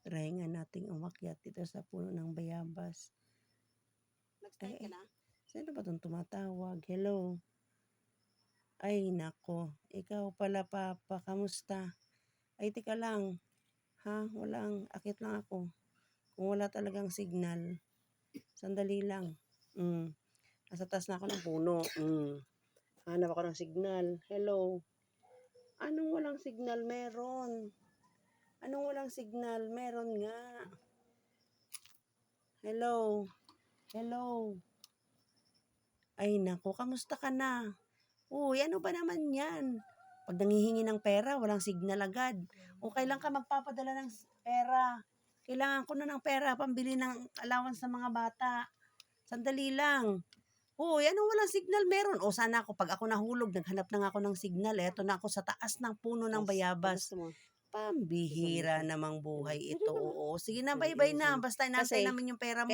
Try nga nating umakyat dito sa puno ng bayabas. Nag-start ka na? Sino ba itong tumatawag? Hello? Ay, nako. Ikaw pala, Papa. Kamusta? Ay, tika lang. Ha? Akit lang ako. Kung wala talagang signal. Sandali lang. Nasa taas na ako ng puno. Hanap ako ng signal. Hello? Anong walang signal? Meron. Anong walang signal? Meron nga. Hello? Hello? Ay, nako. Kamusta ka na? Uy, ano ba naman yan? Pag nangihingi ng pera, walang signal agad. O kailan ka magpapadala ng pera? Kailangan ko na ng pera, pambili ng allowance ng mga bata. Sandali lang. Uy, anong walang signal meron? O sana ako, pag ako nahulog, naghanap na nga ako ng signal. Eto na ako sa taas ng puno ng bayabas. Pambihira namang buhay ito. Oo. Sige na, bye-bye na. Basta inaantay namin yung pera mo.